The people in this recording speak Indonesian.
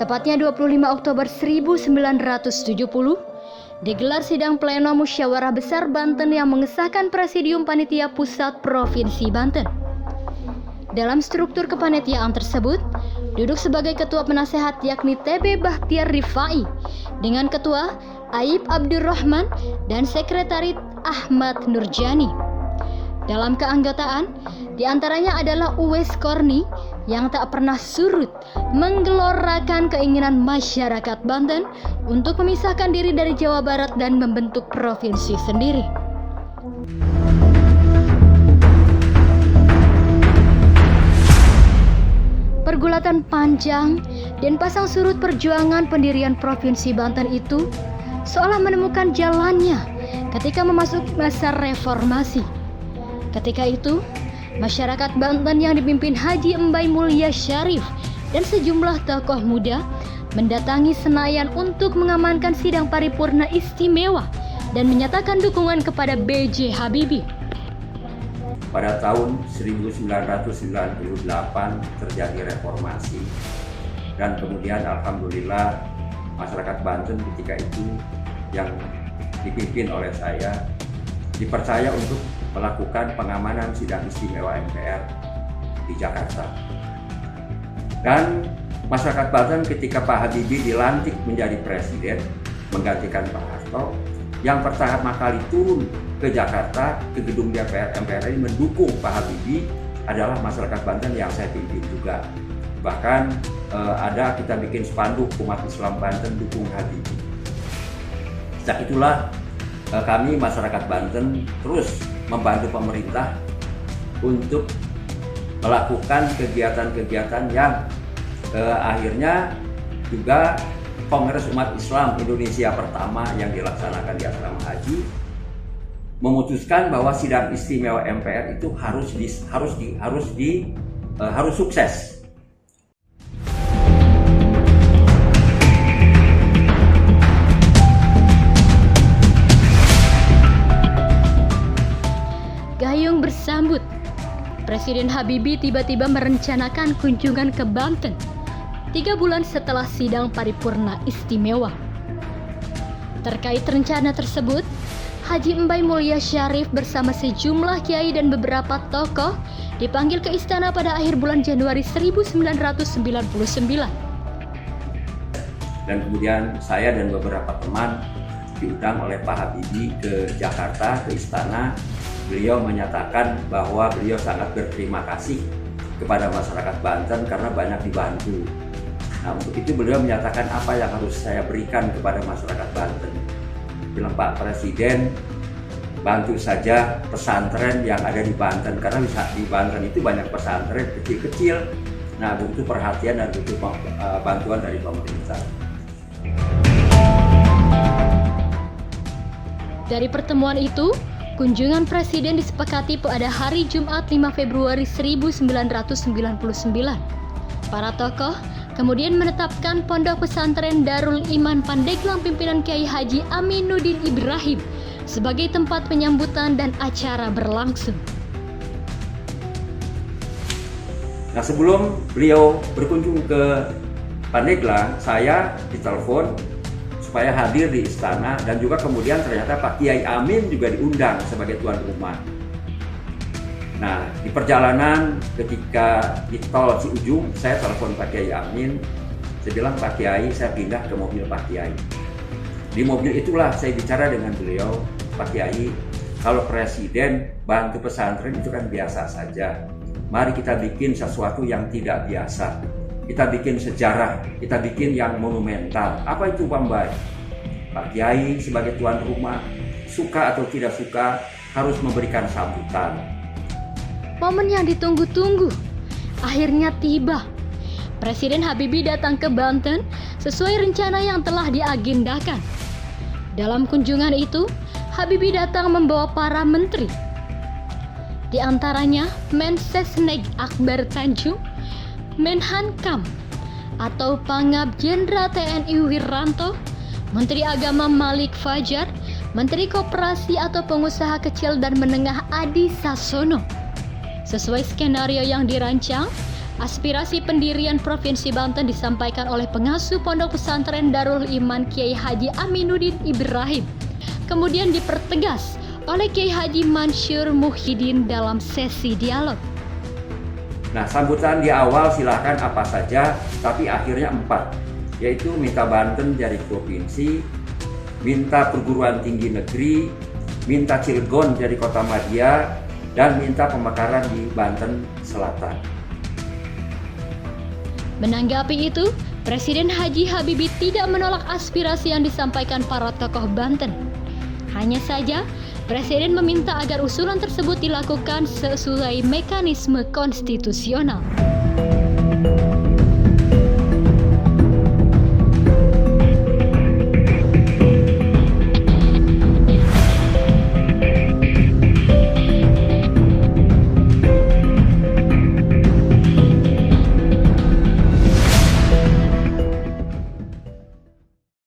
Tepatnya 25 Oktober 1970, digelar sidang pleno Musyawarah Besar Banten yang mengesahkan Presidium Panitia Pusat Provinsi Banten. Dalam struktur kepanitiaan tersebut, duduk sebagai ketua penasehat yakni TB Bahtiar Rifai dengan ketua Aib Abdurrahman dan sekretaris Ahmad Nurjani. Dalam keanggotaan, diantaranya adalah Uwais Korni yang tak pernah surut menggelorakan keinginan masyarakat Banten untuk memisahkan diri dari Jawa Barat dan membentuk provinsi sendiri. Pergulatan panjang dan pasang surut perjuangan pendirian Provinsi Banten itu seolah menemukan jalannya ketika memasuki masa reformasi. Ketika itu, masyarakat Banten yang dipimpin Haji Embai Mulya Syarif dan sejumlah tokoh muda mendatangi Senayan untuk mengamankan sidang paripurna istimewa dan menyatakan dukungan kepada B.J. Habibie. Pada tahun 1998 terjadi reformasi dan kemudian alhamdulillah masyarakat Banten ketika itu yang dipimpin oleh saya dipercaya untuk melakukan pengamanan sidang istimewa MPR di Jakarta. Dan masyarakat Banten ketika Pak Habibie dilantik menjadi presiden menggantikan Pak Harto, yang pertama kali turun ke Jakarta, ke gedung DPR MPR ini mendukung Pak Habibie adalah masyarakat Banten yang saya pimpin juga. Bahkan ada kita bikin spanduk umat Islam Banten dukung Habibie. Sejak itulah kami masyarakat Banten terus membantu pemerintah untuk melakukan kegiatan-kegiatan yang akhirnya juga Kongres Umat Islam Indonesia pertama yang dilaksanakan di Asrama Haji memutuskan bahwa sidang istimewa MPR itu harus sukses. Gayung bersambut, Presiden Habibie tiba-tiba merencanakan kunjungan ke Banten 3 bulan setelah sidang paripurna istimewa. Terkait rencana tersebut, Haji Embai Mulya Syarif bersama sejumlah kiai dan beberapa tokoh dipanggil ke istana pada akhir bulan Januari 1999. Dan kemudian saya dan beberapa teman diundang oleh Pak Habibie ke Jakarta, ke istana. Beliau menyatakan bahwa beliau sangat berterima kasih kepada masyarakat Banten karena banyak dibantu. Nah, untuk itu beliau menyatakan apa yang harus saya berikan kepada masyarakat Banten. Bilang, Pak Presiden, bantu saja pesantren yang ada di Banten karena di Banten itu banyak pesantren kecil-kecil. Nah, butuh perhatian dan butuh bantuan dari pemerintah. Dari pertemuan itu, kunjungan Presiden disepakati pada hari Jumat 5 Februari 1999. Para tokoh kemudian menetapkan Pondok Pesantren Darul Iman Pandeglang pimpinan Kiai Haji Aminuddin Ibrahim sebagai tempat penyambutan dan acara berlangsung. Nah, sebelum beliau berkunjung ke Pandeglang, saya ditelepon supaya hadir di istana dan juga kemudian ternyata Pak Kiai Amin juga diundang sebagai tuan rumah. Nah, di perjalanan ketika di tol Ciujung, saya telepon Pak Kiai Amin. Saya bilang, Pak Kiai, saya pindah ke mobil Pak Kiai. Di mobil itulah saya bicara dengan beliau, Pak Kiai, kalau presiden bantu pesantren itu kan biasa saja. Mari kita bikin sesuatu yang tidak biasa. Kita bikin sejarah, kita bikin yang monumental. Apa itu, Pak Mbai? Pak Kiai sebagai tuan rumah, suka atau tidak suka, harus memberikan sambutan. Momen yang ditunggu-tunggu akhirnya tiba. Presiden Habibie datang ke Banten sesuai rencana yang telah diagendakan. Dalam kunjungan itu, Habibie datang membawa para menteri. Di antaranya Mensesnek Akbar Tanjung, Menhankam atau Pangap Jenderal TNI Wiranto, Menteri Agama Malik Fajar, Menteri Koperasi atau Pengusaha Kecil dan Menengah Adi Sasono. Sesuai skenario yang dirancang, Aspirasi pendirian Provinsi Banten disampaikan oleh pengasuh Pondok Pesantren Darul Iman Kiai Haji Aminuddin Ibrahim. Kemudian dipertegas oleh Kiai Haji Mansur Muhyiddin dalam sesi dialog. Nah, sambutan di awal silakan apa saja, tapi akhirnya 4, yaitu minta Banten jadi provinsi, minta perguruan tinggi negeri, minta Cilegon jadi kota madya, dan minta pemekaran di Banten Selatan. Menanggapi itu, Presiden Haji Habibie tidak menolak aspirasi yang disampaikan para tokoh Banten. Hanya saja, Presiden meminta agar usulan tersebut dilakukan sesuai mekanisme konstitusional.